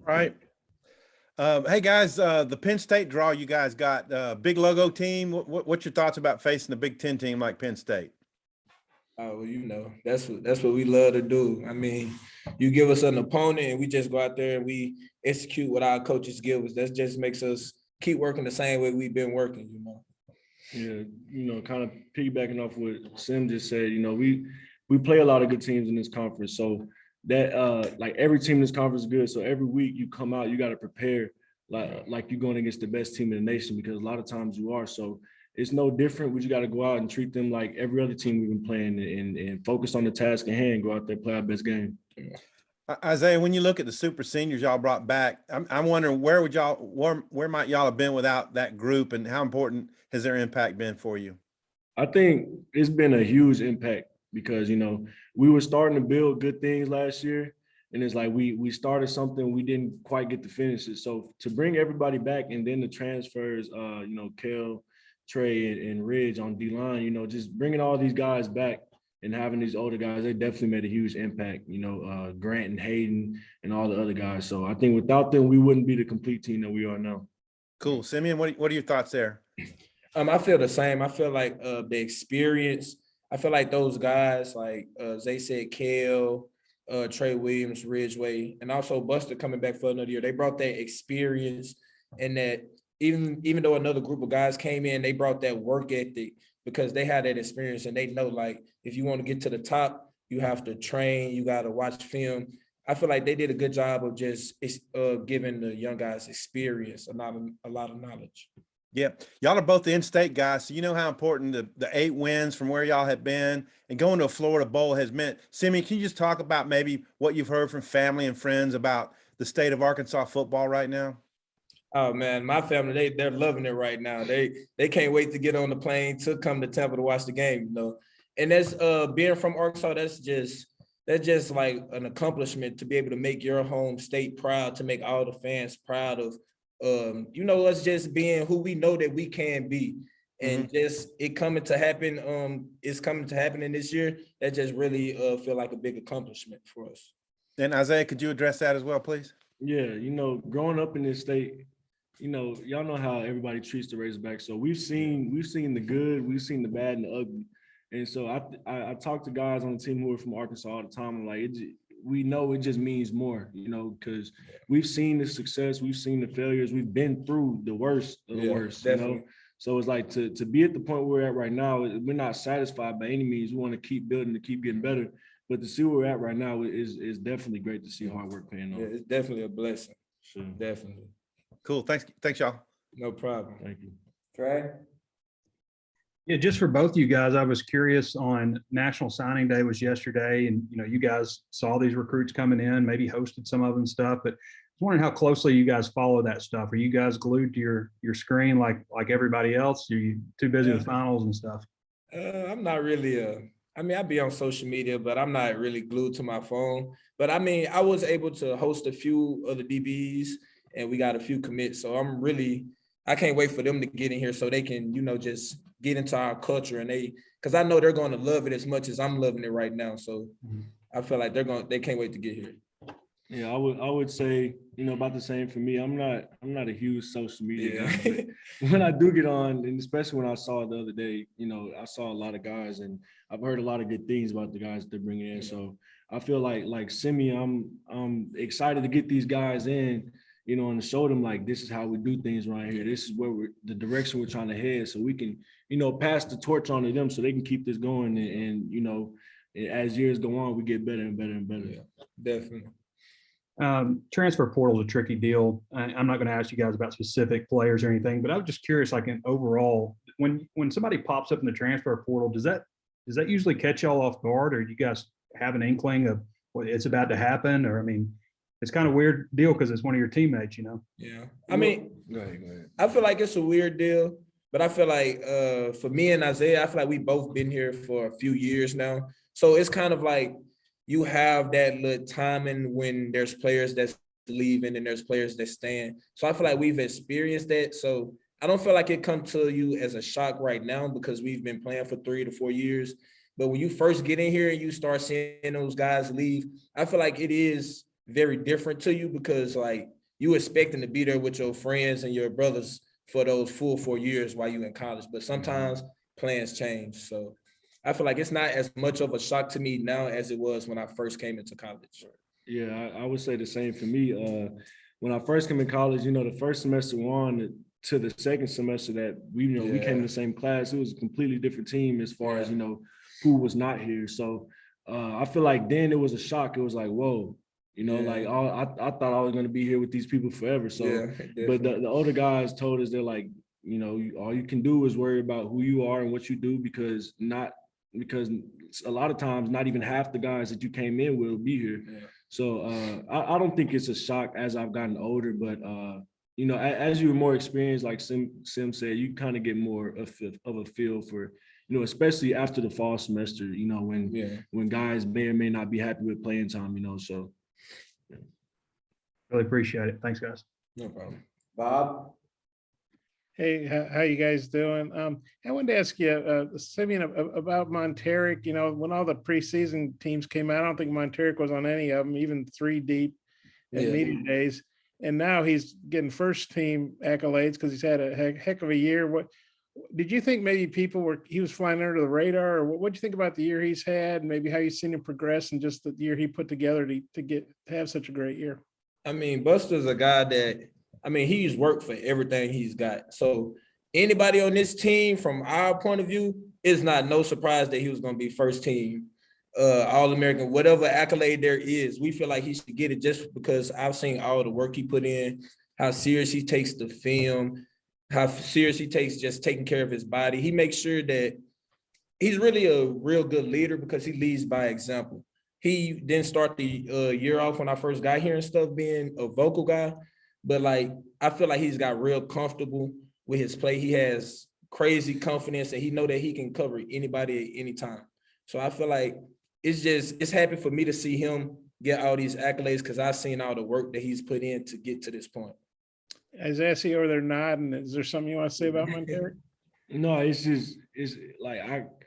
Right. Hey guys, the Penn State draw you guys got, big logo team. What's your thoughts about facing a Big Ten team like Penn State? Oh, well, that's what we love to do. I mean, you give us an opponent and we just go out there and we execute what our coaches give us. That just makes us keep working the same way we've been working. Yeah, kind of piggybacking off what Sim just said, we play a lot of good teams in this conference. So that like every team in this conference is good. So every week you come out, you got to prepare like you're going against the best team in the nation, because a lot of times you are. So it's no different. We just got to go out and treat them like every other team we've been playing and focus on the task at hand, go out there, play our best game. Isaiah, when you look at the super seniors y'all brought back, I'm wondering where might y'all have been without that group, and how important has their impact been for you? I think it's been a huge impact because, we were starting to build good things last year, and it's like we started something, we didn't quite get to finish it. So to bring everybody back, and then the transfers, Kel, Trey, and Ridge on D-line, just bringing all these guys back and having these older guys, they definitely made a huge impact, Grant and Hayden and all the other guys. So I think without them, we wouldn't be the complete team that we are now. Cool. Simeon, what are your thoughts there? I feel the same. I feel like the experience, I feel like those guys, like Zay said, Kel, Trey Williams, Ridgeway, and also Buster coming back for another year. They brought that experience, and that even though another group of guys came in, they brought that work ethic because they had that experience, and they know, like, if you want to get to the top, you have to train, you got to watch film. I feel like they did a good job of just giving the young guys experience, a lot of knowledge. Yeah, y'all are both the in-state guys, so you know how important the 8 wins from where y'all have been and going to a Florida Bowl has meant. Simeon, can you just talk about maybe what you've heard from family and friends about the state of Arkansas football right now? Oh man, my family, they're loving it right now. They can't wait to get on the plane to come to Tampa to watch the game, And that's being from Arkansas, that's just like an accomplishment to be able to make your home state proud, to make all the fans proud of us just being who we know that we can be. And just it coming to happen, it's coming to happen in this year. That just really feel like a big accomplishment for us. And Isaiah, could you address that as well, please? Yeah, growing up in this state, y'all know how everybody treats the Razorbacks. So we've seen the good, we've seen the bad and the ugly. And so I talk to guys on the team who are from Arkansas all the time. I'm like, we know it just means more, because we've seen the success, we've seen the failures, we've been through the worst of the worst, definitely. So it's like to be at the point we're at right now, we're not satisfied by any means. We want to keep building, to keep getting better. But to see where we're at right now is definitely great to see hard work paying off. Yeah, it's definitely a blessing. Sure. Definitely. Cool. Thanks, y'all. No problem. Thank you. Trey? Yeah, just for both of you guys, I was curious, on National Signing Day was yesterday, and you guys saw these recruits coming in, maybe hosted some of them stuff, but I was wondering how closely you guys follow that stuff. Are you guys glued to your screen like everybody else? Are you too busy with finals and stuff? I'm not really I be on social media, but I'm not really glued to my phone. But I was able to host a few of the DBs, and we got a few commits. So I can't wait for them to get in here so they can, just get into our culture, and because I know they're going to love it as much as I'm loving it right now. So I feel like they can't wait to get here. Yeah, I would say, about the same for me. I'm not a huge social media guy, but when I do get on, and especially when I saw it the other day, I saw a lot of guys, and I've heard a lot of good things about the guys that they're bringing in. So I feel like Simeon, I'm excited to get these guys in, and to show them, like, this is how we do things right here. This is where the direction we're trying to head, so we can, pass the torch on to them so they can keep this going. And as years go on, we get better and better and better. Yeah, definitely. Transfer portal is a tricky deal. I'm not going to ask you guys about specific players or anything, but I was just curious, like, in overall, when somebody pops up in the transfer portal, does that usually catch y'all off guard, or do you guys have an inkling of what it's about to happen? Or, it's kind of a weird deal because it's one of your teammates, Yeah. Go ahead. I feel like it's a weird deal, but I feel like for me and Isaiah, I feel like we've both been here for a few years now. So it's kind of like you have that little timing when there's players that's leaving and there's players that stand. So I feel like we've experienced that. So I don't feel like it comes to you as a shock right now because we've been playing for 3 to 4 years. But when you first get in here and you start seeing those guys leave, I feel like it is very different to you because like you expecting to be there with your friends and your brothers for those full 4 years while you in college. But sometimes plans change. So I feel like it's not as much of a shock to me now as it was when I first came into college. Yeah, I would say the same for me. When I first came in college, the first semester on to the second semester that we came in the same class, it was a completely different team as far as, who was not here. So I feel like then it was a shock. It was like, whoa, like I thought I was going to be here with these people forever. So, but the older guys told us, they're like, all you can do is worry about who you are and what you do because a lot of times not even half the guys that you came in will be here. Yeah. So I don't think it's a shock as I've gotten older, but as you're more experienced, like Sim said, you kind of get more of a feel for, especially after the fall semester, when guys may or may not be happy with playing time, so. Yeah. Really appreciate it. Thanks, guys. No problem. Bob? Hey, how you guys doing? I wanted to ask you, Simeon, about Monteric. When all the preseason teams came out, I don't think Monteric was on any of them, even 3 deep at media days. And now he's getting first team accolades because he's had a heck of a year. What did you think? Maybe he was flying under the radar, or what do you think about the year he's had, and maybe how you've seen him progress and just the year he put together to have such a great year? I mean, Buster's a guy that. He's worked for everything he's got. So anybody on this team, from our point of view, it's not no surprise that he was going to be first team, All-American, whatever accolade there is. We feel like he should get it just because I've seen all the work he put in, how serious he takes the film, how serious he takes just taking care of his body. He makes sure that he's really a real good leader because he leads by example. He didn't start the year off when I first got here and stuff being a vocal guy. But I feel like he's got real comfortable with his play. He has crazy confidence and he know that he can cover anybody at any time. So I feel like it's happy for me to see him get all these accolades because I've seen all the work that he's put in to get to this point. Isaiah, see over there nodding. Is there something you want to say about Monteric? No, it's like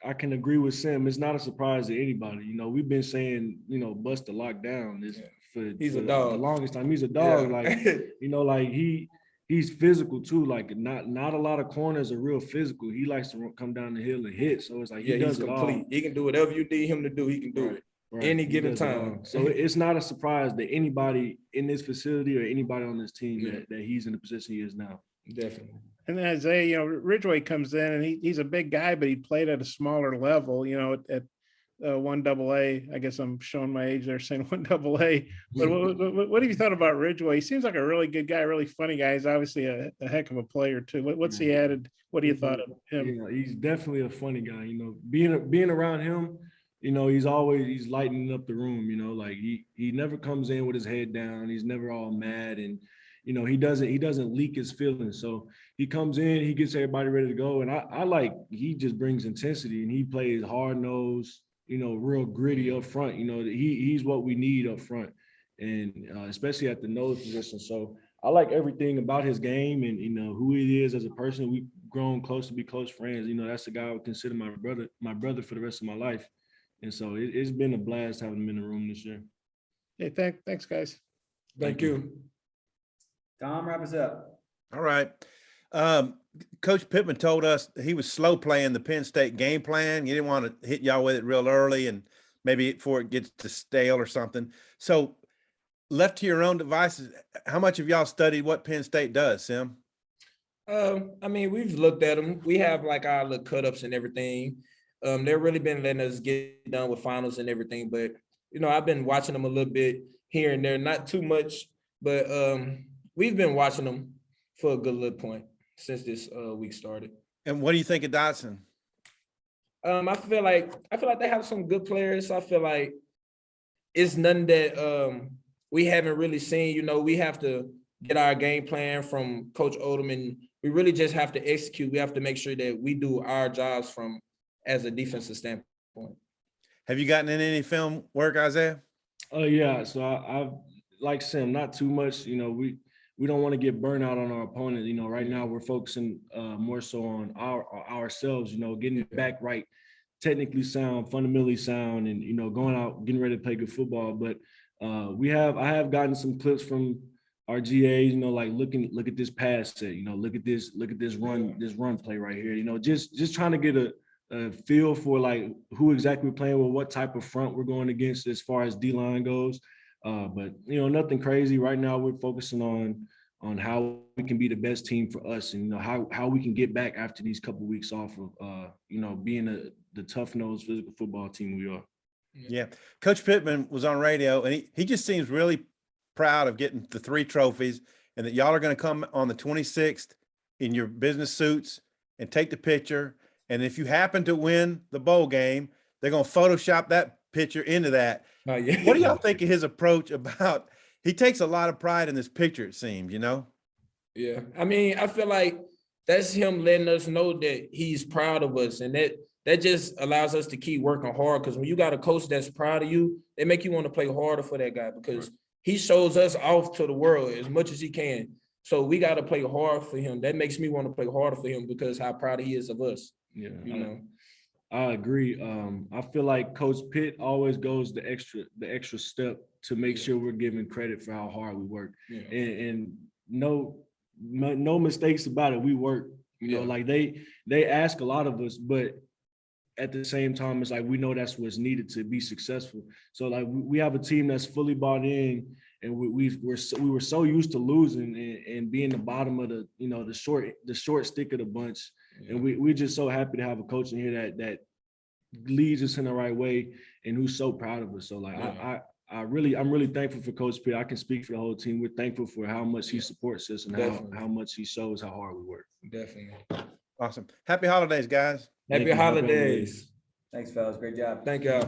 I can agree with Sim. It's not a surprise to anybody. We've been saying, Buster lockdown is he's a dog. The longest time. He's a dog. Like, he's physical too. Like not a lot of corners are real physical. He likes to come down the hill and hit. So it's like he does he's it complete. all. He can do whatever you need him to do. He can do it any given time. So it's not a surprise that anybody in this facility or anybody on this team that he's in the position he is now. Definitely. And then Isaiah, Ridgeway comes in and he's a big guy, but he played at a smaller level, at 1AA. I guess I'm showing my age there saying 1AA. But what have you thought about Ridgeway? He seems like a really good guy, really funny guy. He's obviously a heck of a player too. What's he added? What do you thought of him? Yeah, he's definitely a funny guy. Being around him, he's lightening up the room. Like he never comes in with his head down. He's never all mad and. He doesn't leak his feelings. So he comes in, he gets everybody ready to go. And he just brings intensity and he plays hard nosed, real gritty up front. He's what we need up front and especially at the nose position. So I like everything about his game and, who he is as a person. We've grown close to be close friends. That's the guy I would consider my brother for the rest of my life. And so it's been a blast having him in the room this year. Hey, thanks guys. Thank you. Tom, wrap us up. All right. Coach Pittman told us he was slow playing the Penn State game plan. He didn't want to hit y'all with it real early and maybe before it gets to stale or something. So left to your own devices, how much of y'all studied what Penn State does, Sim? We've looked at them. We have like our little cut-ups and everything. They've really been letting us get done with finals and everything. But, I've been watching them a little bit here and there, not too much, but we've been watching them for a good little point since this week started. And what do you think of Dotson? I feel like they have some good players. I feel like it's nothing that we haven't really seen. We have to get our game plan from Coach Odom, and we really just have to execute. We have to make sure that we do our jobs as a defensive standpoint. Have you gotten in any film work, Isaiah? Yeah. So I've like Sim, not too much. We don't want to get burnt out on our opponent. Right now we're focusing more so on ourselves, getting back right, technically sound, fundamentally sound, and, going out, getting ready to play good football. But I have gotten some clips from our GAs, like look at this pass set, look at this run play right here, just trying to get a feel for like who exactly we're playing with, what type of front we're going against as far as D-line goes. But nothing crazy right now. We're focusing on how we can be the best team for us, and how we can get back after these couple of weeks off of being the tough-nosed physical football team we are. Yeah. Coach Pittman was on radio, and he just seems really proud of getting the 3 trophies, and that y'all are going to come on the 26th in your business suits and take the picture. And if you happen to win the bowl game, they're going to Photoshop that picture into that. Oh, yeah. What do y'all think of his approach about, he takes a lot of pride in this picture, it seems, Yeah. I mean, I feel like that's him letting us know that he's proud of us, and that just allows us to keep working hard, because when you got a coach that's proud of you, they make you want to play harder for that guy, because he shows us off to the world as much as he can. So we got to play hard for him. That makes me want to play harder for him, because how proud he is of us. Yeah, I agree. I feel like Coach Pitt always goes the extra step to make sure we're giving credit for how hard we work. Yeah. And no mistakes about it. We work. Like they ask a lot of us, but at the same time, it's like we know that's what's needed to be successful. So like we have a team that's fully bought in, and we were so used to losing and being the bottom of the short stick of the bunch. Yeah. And we're just so happy to have a coach in here that leads us in the right way and who's so proud of us. So like I'm really thankful for Coach Pitt. I can speak for the whole team. We're thankful for how much he supports us and how much he shows how hard we work. Definitely. Awesome. Happy holidays, guys. Happy holidays. Thanks, fellas. Great job. Thank y'all.